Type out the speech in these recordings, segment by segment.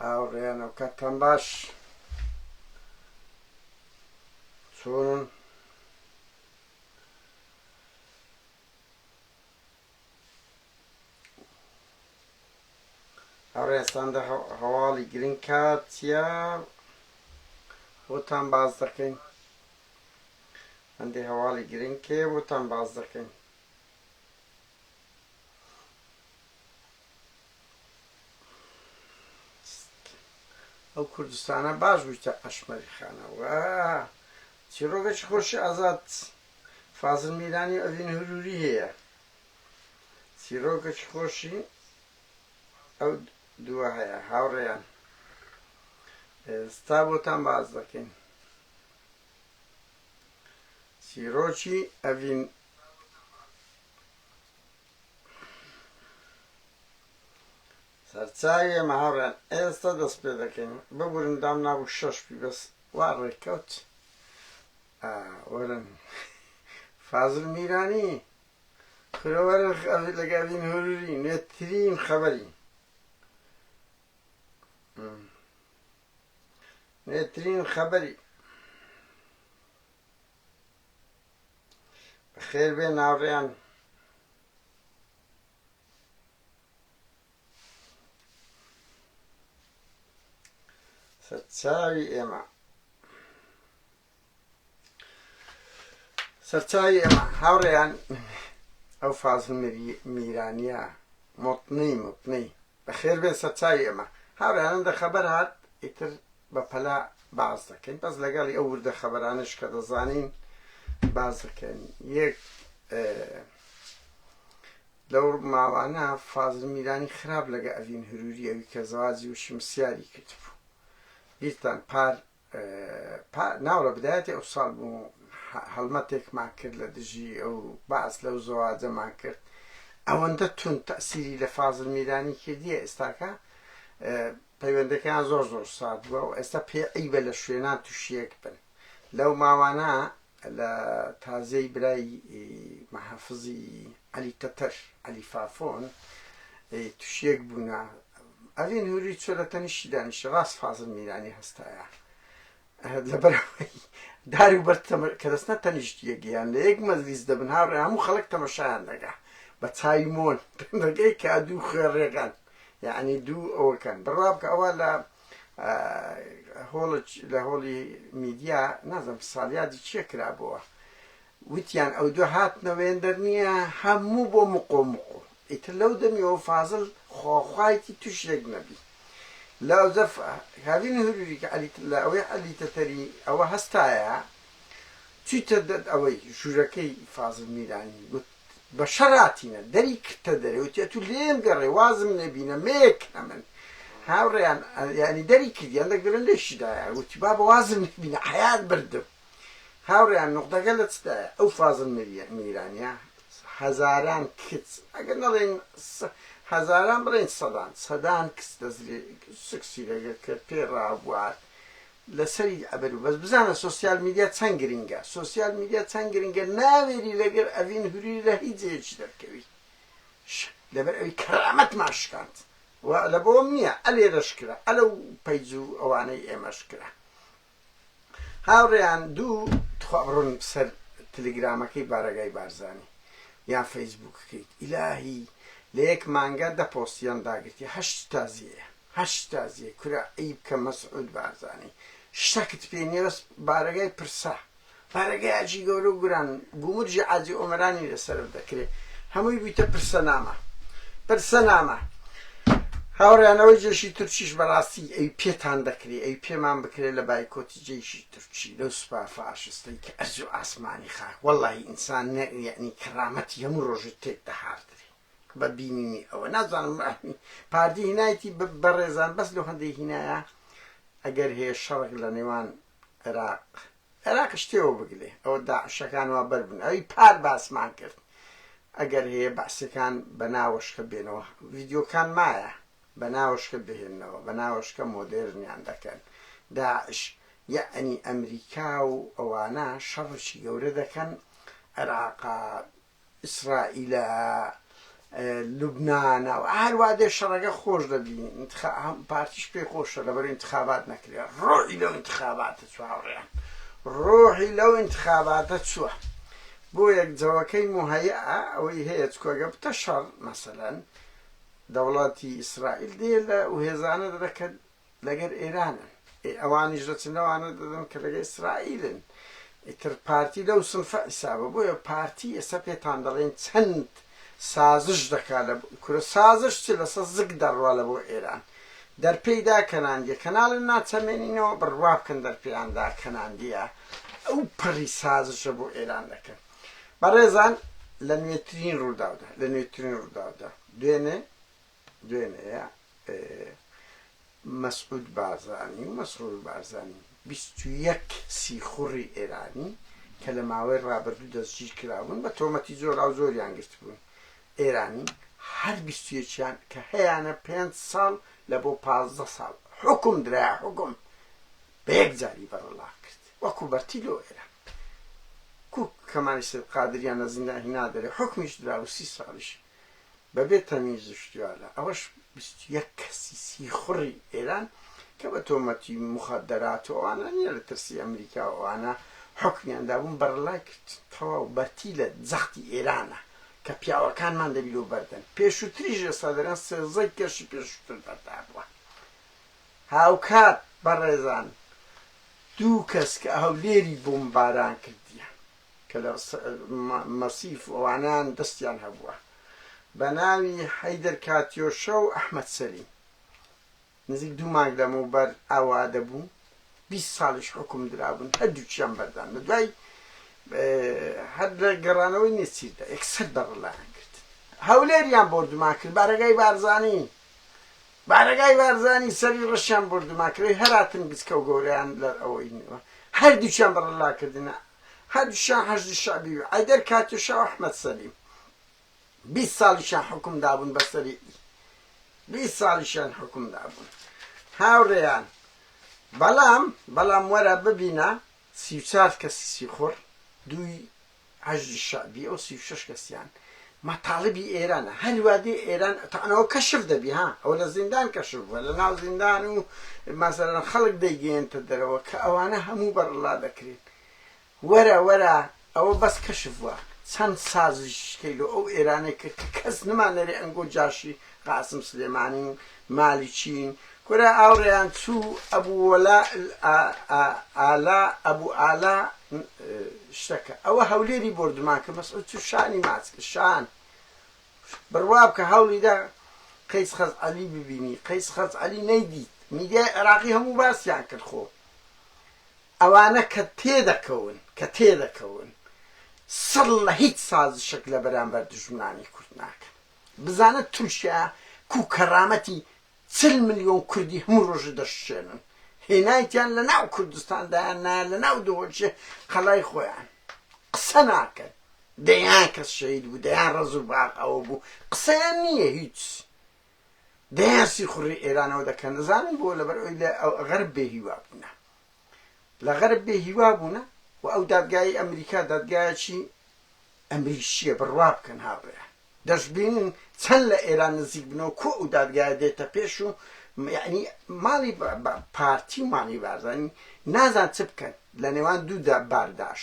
هاوڕێیانەوە کاتتان باش چۆنن هاوڕێستاندا هەواڵی گرنگ کات چیە بۆتان باز دەکەین هەندێک هەواڵی گرنگ کێ بۆتان باز دەکەین ئەو کوردستانە باش بوویتە ئەشمەری خانەوە چیرۆگەی خۆشی ئازاد فازڵ میرانی ئەڤین هەروری هەیە چیرۆگەی خۆشی ئەو دووە هەیە هاوڕێیان ئێستا بۆتان باز دەکەین چیرۆکی ئەڤین سەرچاوی ئێمە هاوڕێیان ئێستا دەست پێ دەکەین ببورن دام نابوو شەشپی بەس وا ڕێککەوت وەرن فازڵ میرانی خرەوەرە لەگە ئەڤین هەروری نوێترین خەبەری نوێترین خەبەری بەخێر بێ ناوڕێیان سەرچاوی ئێمە هاوڕێیان ئەو فازڵ میرانیە موتنەی بەخێر بێ سەرچاوی ئێمە هاوڕێیان هەندە خەبەر هات ئیتر بە پەلا باز دەکەین بەس لەگەڵی ئەو وردە خەبەرانش کە دەزانین باز دەکەین یەک لەو ماوانە فازڵ میرانی خراپ لەگە ئەڤین هەروری ئەوی کە زەواجی و شمسیاری کردبوو بیرتان ناو لە بدایەتی ئەو ساڵ بوو هەڵمەتێکمان کرد لە دژی ئەو باس لەو زەواجەمان کرد ئەوەندە تون تەسیری لە فازڵ میرانی کردیە ئێستاکە پەیوەندەکەیان زۆر سارد بووە و ئێستا پێعیبە لە شوێنان تووشیەک بن لەو ماوانە لە تازەی برای مەحەفزی عەلی تەتەر عەلی فافۆن تووشیەک بوونا ئەڤین هەروری چۆ لە تەنیشتی دانیشە ڕاست فازڵ میرانی هەستایە لەبەرەوەی داری و بەر کە دەستنە تەنیشتیە گیان لە یەک مەجلیس دەبن هاوڕێ هەموو خەڵک تەماشایان دەکا بە چای مۆن دەگەی کە دوو خوێڕێگان یعنی دوو ئەوەکەن بڕاب کە ئەوە لە هۆڵی میدیا نازم ساڵیادی چیە کرابەوە وتیان ئەو دوو هاتنەوێندەر نییە هەموو بۆ مقۆ ئیتر لەو دەمیەوە فازڵ خواخوایەتی تووشێک نەبی لەو زەف هاوین هەروری کە ئەوەی عەلی تەتەری ئەوە هەستایە چیتە ئەوەی ژوورەکەی فازڵ میرانی گوت بە شەراتینە دەری کردتە دەرێ وتێ تو لێم گەڕێ وازم نەبینە مێکنە من هاوڕێیان ینی دەری کردیان دەگرن لێشیدایە وتی با بە وازم نەبینە حەیات بردم هاوڕێیان نوقدەکە لە چدایە ئەو فازڵ میرانیە هەزاران کچ ئەگەر نەڵێن هەزاران بڵێن سەدان کچ سکسی لەگە کرد پێ ڕابوات لەسەری ئەبەر بەس بزانە سۆسیال میدیا چەند گرنگە سۆسیال میدیا چەند گرنگە ناوێری لەگەر ئەڤین هەروری لە هیچ جێیەکی دەرکەوی لەبەر ئەوی کەرامەت ماشکاند لە بۆم نییە ئەلێرەش کرا ئەلەو پەیج و ئەوانەی ئێمەش کرا هاوڕێیان دوو بڕۆن سەر تەلەگرامەکەی بارەگای بارزانی یان فەیسبووکەکەیت ئیلاهی لە یەک مانگە دە پۆستیان داگرتی هەشت تازیە کورا عیب کە مەسعود بارزانی شتەکت پێ نیێوەست بارەگای پرسە بارەگای ئاجی گەورە و گوران گومورجی ئاجی ئۆمەرانی لەسەر دەکرێت هەمووی بیتە پرسە نامە هاوڕێیانەوەی جێشی تورکیش بەڕاستی ئەوی پێتان دەکرێت ئەوی پێمان بکرێت لە بایکۆتی جێشی تورکی لەو سوپا فاشستەی کە ئەرز و ئاسمانی خاک وەڵڵاهی ئینسان یعنی کەرامەتی هەموو ڕۆژت تێک دەهاردرێ بە بینینی ئەوە نازانم پاردی هینایەتی بەڕێزان بەس لەو هەندێک هینایە ئەگەر هەیە شەڕێک لە نێوان عێراق شتێوە بگلێ ئەوە داعشەکان وا بەربن ئەوی پار باسمان کرد ئەگەر هەیە بەعسەکان بە ناوەشکە بێنەوە ڤیدیۆکان مایە بە ناوەشکە بهێننەوە بە ناوەشکە مۆدێرنیان دەکەن داعش یعنی ئەمریکا و ئەوانە شەڕێکی گەورە دەکەن عێراقا ئیسرائیلە لوبنانە و هەروە دێ شەڕەکە خۆش دەبین پارتیش پێی خۆشە لەبەر انتخابات نەکرێ ڕۆحی لەو انتخاباتە چاوەڕێیان ڕۆحی لەو انتخاباتە چووە بۆ یەکجەوەکەی مهەیە ئەوەی هەیە چکۆگە بتە شەڕ مەسەلەن دەوڵاتی ئیسرائیل دێ لە هێزانە دەکەن لەگەر ئێرانن ئەوانیش دەچنەوانە دەدەن کە لەگە ئیسرائیلن ئیتر پارتی لەو سنفە حیسابە بۆیە پارتی ئێستا پێتان دەڵێن چەند سازش دەکات لە کورە سازش چ لەسەر زگ دەڕوا لە بۆ ئێران دەرپێیدا کەناندیە کەناڵن ناچەمێنینەوە بڕوا بکەن دەرپێیاندا کەناندیە ئەو پەڕی سازشە بۆ ئێران دەکەن بەڕێزان لە نوێترین ڕووداودا دوێنەیە مەسعود بارزانی 21 سیخوڕی ئێرانی کە لە ماوەی ڕابردوو دەستگیر کراون بە تۆمەتی زۆریان گرت بوون ئێرانی هەر 21یان کە هەیەە 5 ساڵ لە بۆ 15 ساڵ حکم درایە حکم بە یەک جاری بەرەڵا کرد وەکو بەرتیلۆ ئێران کو کەمانی سێ قادریان لە زیندانی نادەرێ حکمیش درا و 30 ساڵیش بەبێ تەمیزشتیوالە ئەوەش 21 کەسی سیخوڕی ئێران کە بە تۆمەتی مخەدەراتەوەوانە نییە لە ترسی ئەمریکاوانە حکمیاندا بوون بەرڵای کرد تەواو بەرتی لە جەختی ئێرانە کە پیاوەکانمان دەبیلۆ بەردەن پێشووتریش ئێستا دەرێن سێزەی کەشی پێشووتر بەردا بووە هاوکات بەڕێزان دوو کەس کە هەولێری بۆمباران کردیە کە لە مەسیف ئەوانان دەستیان هەبووە بە ناوی حەیدەر کاتیۆشە و ئەحمەد سەلیم نزیک 2 مانگ لەمەوبەر ئاوا دەبوو 20 ساڵیش حکم درابوون هەردووچیان بەردان لە دوای هەر لە گەڕانەوەی نێچیردا یەکسەر بەڕڵایان کرد هەولێریان بردوما کرد بارەگای بارزانی سەری ڕەشیان بردوما کرد هەراتن گچکە و گەورەیان لە ئەوەی هەردووچیان بەڕڵا کردنە هەردووشیان هەژدی شەعبی حەیدەر کاتیۆشە و ئەحمەد سەلیم 20 ساڵیشان حکم دابوون بەسەری 20 ساڵیشان حکم دابوون هاوڕێیان بەڵام وەرە ببینە 34 کەسی سیخۆڕ دوی هەژدی شەعبی ئەو 36 کەسیان مەتاڵبی ئێرانە هەروادێ ئێران تەنەوە کەشف دەبی ئەوە لە زیندان کەشف بووە لە ناو زیندان و مەسەلەن خەڵک دەیگەێنتە دەرەوە کە ئەوانە هەموو بەرڵا دەکرێت وەرە ئەوە بەس کەشف بووە چەند سازشکەیلۆ ئەو ئێرانەی کرد کە کەس نمانەرێ ئەنگۆ جاشی قاسم سلێمانی و مالیچین کورە ئاوڕێیان چوو ئەبوو ئالا شتەکە ئەوە هەولێری بردومان کە مەسعود چوو شانی ماچکە شان بڕوا بکە هەوڵیدا قەیس خەزعەلی ببینی قەیس خەزعەلی نەیدیت میدیای عێراقی هەموو باسییان کرد خۆ ئەوانە کە تێدەکەون سەڵ لە هیچ سازشێک لە بەرامبەر دژمنانی کورد ناکەن بزانە تووشە کو کەرامەتی 40 ملیۆن کوردی هەموو ڕۆژە دەشتێنن هێنایتیان لە ناو کوردستاندایان نایە لە ناو دۆچێ قەڵای خۆیان قسە ناکەن دەیان کەس شەهید بوو دەیان ڕەز و باق ئەوە بوو قسەیان نییە هیچ دەیان سیخوڕی ئێرانەوە دەکەن دەزانن بۆ لەبەر ئەوی لە غەرب بێهیوا بوونە لە غەرب بێهیوا بوونە و ئەو دادگای ئەمریکا دادگایەکی ئەمریکیە بڕوا بکەن هاوڕێیان دەشبینن چەند لە ئێران نزیک بنەوە کۆ ئەو دادگایە دێتە پێش و یعنی ماڵی پارتی و ماڵی بارزانی نازان چ بکەن لە نێوان دوو بارداش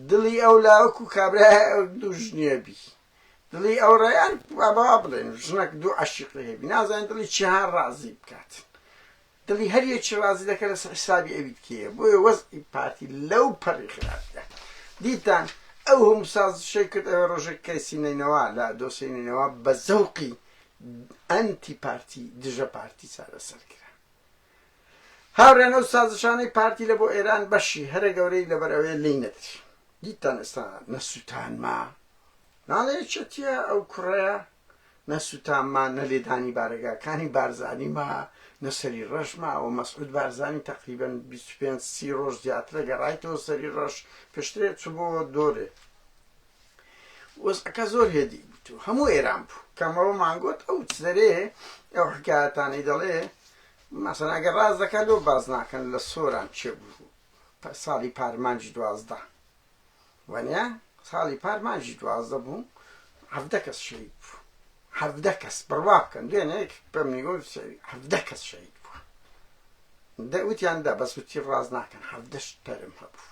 دڵی ئەو لاوەکو کابرای دوو ژنێبی دڵی ئەو ڕێیان بابا بڵێن ژنێک دوو عەشیقی هەبی نازانین دڵی چیان ڕازی بکات دڵی هەریەکی ڕازی دەکە لە حسابی ئەوی بکەیە بۆیە وەزعی پارتی لەو پەڕی خراپدا دیتان ئەو هەموو سازشەی کرد ئەوە ڕۆژێک کەسی نینەوە لە دۆسەی نینەوە بە زەوقی ئەنتی پارتی دژە پارتی چارەسەر کرا هاوڕێن ئەو سازشانەی پارتی لە بۆ ئێران بەشی هەرە گەورەی لەبەرەوەی لی نەدرێ دیتان ئێستا نەسووتانما ناڵێ چەتیە ئەو کوڕەیە نەسووتانما نەلێدانی بارەگاکانی بارزانیما نەسەری ڕەشما ئەو مەسعود بارزانی تەقریبەن 25-30 ڕۆژ زیاترە گەڕایتەوە سەری ڕەش پێشترێ چوو بۆ دۆرێ وەزعەکە زۆر هێدی بوو هەموو ئێران بوو کەمەوە مانگۆت ئەو چدەرێ ئەو حکایەتانەی دەڵێ مەسەڵەن ئەگەر ڕاز دەکات لەو باز ناکەن لە سۆران چێ بوو ساڵی پارمانجی 12 وانیا ساڵی پارمانجی 12 بوو هەفدە کەس شەهید بوو، هەفدە کەس بڕوا بکەن دوێنەیەک بەم نیگۆ هەفدە کەس شەهید بووە. وتیان دا بەس وتی ڕاز ناکەن هەفدەش تەرم هەبوو.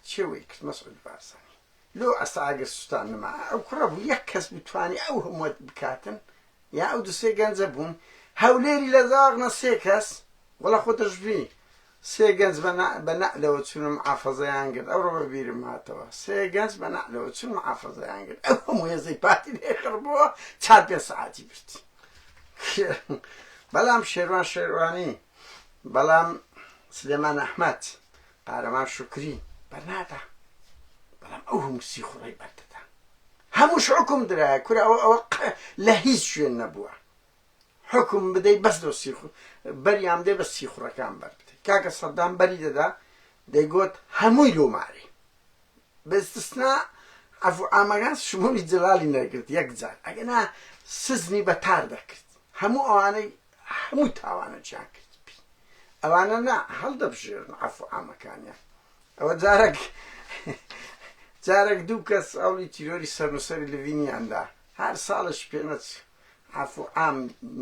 چێ وەی کرد مەسعود بارزانی لۆ ئەستا ئەگەر سوستان نەما ئەو کوڕە بوو یەک کەس بتوانی ئەو هەمووە بکاتن یا ئەو دوسێ گەنجە بوون هەولێری لە داغنە سێ کەس وەڵا خۆتەش بی سێ گەنج بە نەعلەوە چوونە محافەزەیان کرد ئەو ڕۆ بەبیرم هاتەوە سێ گەنج بە نەعلەوە چوون محافەزەیان کرد ئەو هەموو هێزەی پارتی لێخڕ بووە 4-5 سەعاتی برد. بەڵام شێروان شێروانی بەڵام سلێمان ئەحمەد قارەمان شوکری بەرنادا بەڵام ئەو هەموو سی خوڕەی بەردەدا هەمووش حکم درایە کورە ئەوە لە هیچ شوێن نەبووە حکم بدەی بەس دۆ بەریان دێ بە سی خوڕەکان بەر بدەی کاکە سەدام بەری دەدا دەیگوت هەمووی لۆماری بەستثنا عەفو ئامەکان شمولی جەلالی نەکرد یەک جار ئەگەنا سزنی بەتار دەکرد هەموو ئەوانەی هەموو تاوانە چیان کرد ئەوانە نا هەڵدەبژێرن عەفو ئامەکانیان ئەوە جارێک دوو کەس ئەوڵی تیرۆری سەرنووسەری لڤینیاندا هەر ساڵش پێنەچ عەفو ئام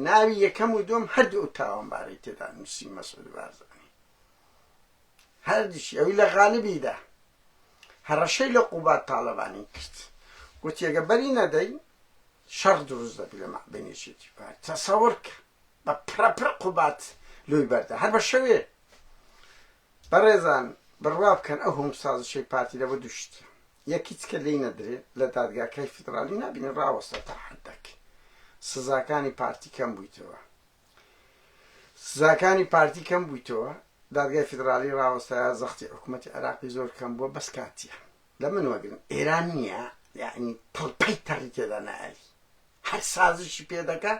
ناوی یەکەم و دووەم هەردوو تاوانبارەی تێدا نووسی مەسعود بارزانی هەردووشی ئەوی لە غالبیدا هەڕەشەی لە قوبات تاڵەبانی کرد گوتی ئەگە بەری نەدەی شەڕ دروست دەبی لە مابینێشێتی پار تەسەوڕ کە بە پرەپر قوبات لۆی بەردە هەر بە شەوێ بەڕێزان بڕوا بکەن ئەو هەموو سازشەی پارتی لەوە دووشتە یەکی چکە لێی نەدرێ لە دادگاکەی فیدرالی نابینی ڕاوەستە تا حەدەک سزاکانی پارتی کەم بوویتەوە سزاکانی پارتی کەم بوویتەوە دادگای فیدرالی ڕاوەستایە زەختی حکوومەتی عێراقی زۆر کەم بووە بەس کاتیە لە من وەگرن ئێران نییە یعنی پڵپەی تەڕی تێدا نەئەلی هەر سازشی پێدەکە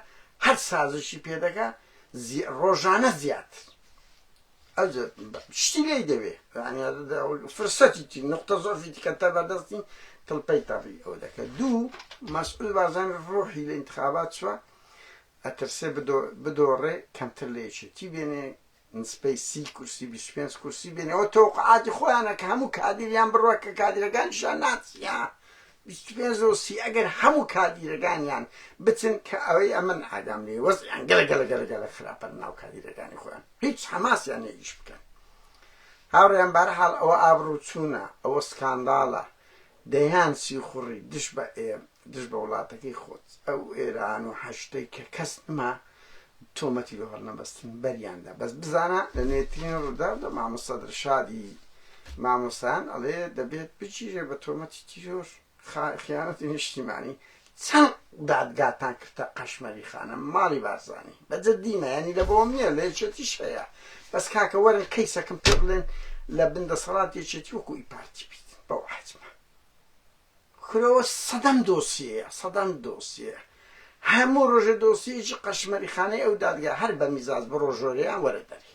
هەر سازشی پێدەکە ڕۆژانە زیاتر شتی لێی دەوێ فرسەتی نقطە زۆرفی کە تە بەردەستی تڵپەی تەڕی ئەو دەکە دوو مەسعود بارزانی ڕۆحی لە ئینتخابات چوە ئەترسێ بدۆڕێ کەمتر لە یەکێتی بێنێ نسبەی 30 کورسی 25 کورسی بێنێ ئەوە تەوقعاتی خۆیانە کە هەموو کادیریان بڕوە کە کادیرەکانیشان ناچیە 25 ئەگەر هەموو کادیرەکانیان بچن کە ئەوەی ئەمن ئادام لێ وەزیان گەلە خراپە ناو کادیرەکانی خۆیان هیچ حەماسیان نێئیش بکەن هاوڕێیان بەرحاڵ ئەوە ئابڕوو چوونە ئەوە سکانداڵە دەیان سی خوڕی دش بە وڵاتەکەی خۆت ئەو ئێران و هەشتەی کە کەس نما تۆمەتی بە هەڵنەبەستن بەریاندا بەس بزانە لە نێترین ڕوودا لە مامۆستا دڵشادی مامۆستایان ئەڵێ دەبێت بچیرێ بە تۆمەتی تیرۆر خیانەتی نیشتیمانی چەند دادگاتان کردە قەشمەری خانە ماڵی بارزانی بەجددیمە ینی لە بۆم نییە لە یەکێتیش هەیە بەس کاکە وەرن کەیسەکەم پێ بڵێن لە بندەسەڵات یەکێتی وەکو ئی پارتی بیت بەو حەجمە کورەوە سەدەم دۆسیە هەموو ڕۆژە دۆسیەکی قەشمەری خانەی ئەو دادگا هەر بە میزاز بە ڕۆژۆرەیان وەرە دەری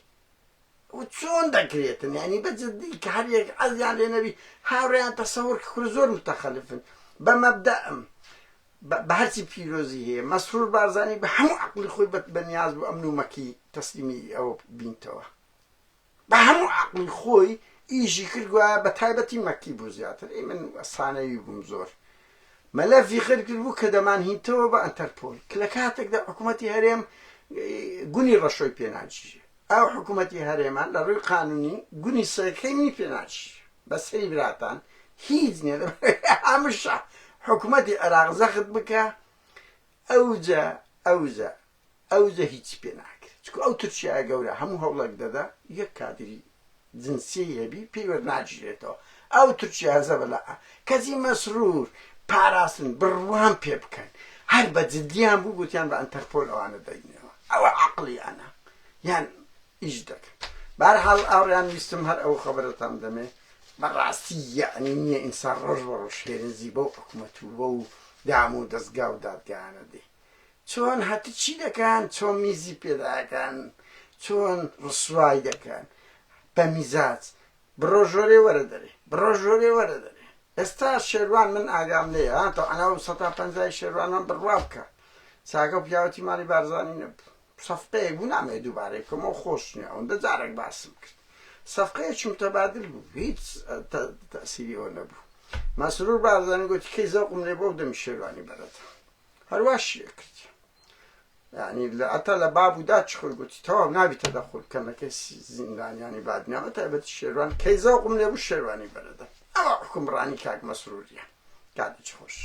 چۆن دەکرێتن ینی بەجددی کە هەر یەک ئەزیان لێ نەبی هاوڕێیان تەسەوڕ کە کورە زۆر متەخەلفن بە مەبدەئم بە هەرچی پیرۆزی هەیە مەسرور بارزانی بە هەموو عەقڵی خۆی بەنیاز بوو ئەمن و مەکی تەسلیمی ئەوە بینتەوە بە هەموو عەقڵی خۆی ئیژی کرد گوایە بە تایبەتی مەکی بوو زیاتر من سانەوی بووم زۆر مەلەفی خێر کرد بوو کە دەمانهینتەوە بە ئەنتەرپۆل کە لە کاتێکدا حکوومەتی هەرێم گونی ڕەشۆی پێناچیژێ ئەو حکوومەتی هەرێمان لە ڕووی قانونی گونی سەرەکەی پێناچی بە سەری براتان هیچ نییە هەمشە حکوومەتی عێراق زەخت بکە ئەوجە هیچ پێ ناکرێت چکو ئەو تورکیای گەورە هەموو هەوڵێک دەدا یەک کادری جنسی هەبی پێی وەرناگیرێتەوە ئەو تورکیا زەبەلا کەسی مەسرور پاراستن بڕوان پێ بکەن هەر بە جددیان بوو گوتیان بە ئەنتەرپۆل ئەوانە دەینەوە ئەوە عەقڵیانە یان ئیش دەکەن بەرحاڵ ئاوڕیان ویستم هەر ئەو خەبەرەتان دەمێ بەڕاستی یعنی نییە ئینسان ڕۆژ بە ڕۆژ شێرنزی بەو حکوومەت و بەو دام و دەستگا و دادگایانە دێ چۆن هەتی چی دەکەن چۆن میزی پێداکەن چۆن ڕسوای دەکەن بە میزاج بڕۆژۆرێ وەرە دەرێ ئێستا شێروان من ئاگام لێیە تۆ ئەنا 150 شێروانمان بڕوا بکە چاکە و پیاوەتی ماڵی بارزانی نەبوو سەفقەیەک بوو نامێ دووبارەی کەمەوە خۆش نییە ئەوەندە جارێک باسم کرد سەفقەیەکی متەبادل بوو هیچ تەسیری ئەوە نەبوو مسرور بارزانی گوتی کەی زەوقم لێ بۆ دەمی شێروانی بەرەتە هەرواشیە کرد یعنی ئەتا لە بابوودا چ خۆی گوتی تەواو نابیتە دەخۆل کەمەکە زیندانیانی بادنامە تایبەتی شێروان کەی زەوقم لێ بوو شێروانی بەرەدە ئەوە حکومڕانی کاک مەسرووریە کاتێکی خۆش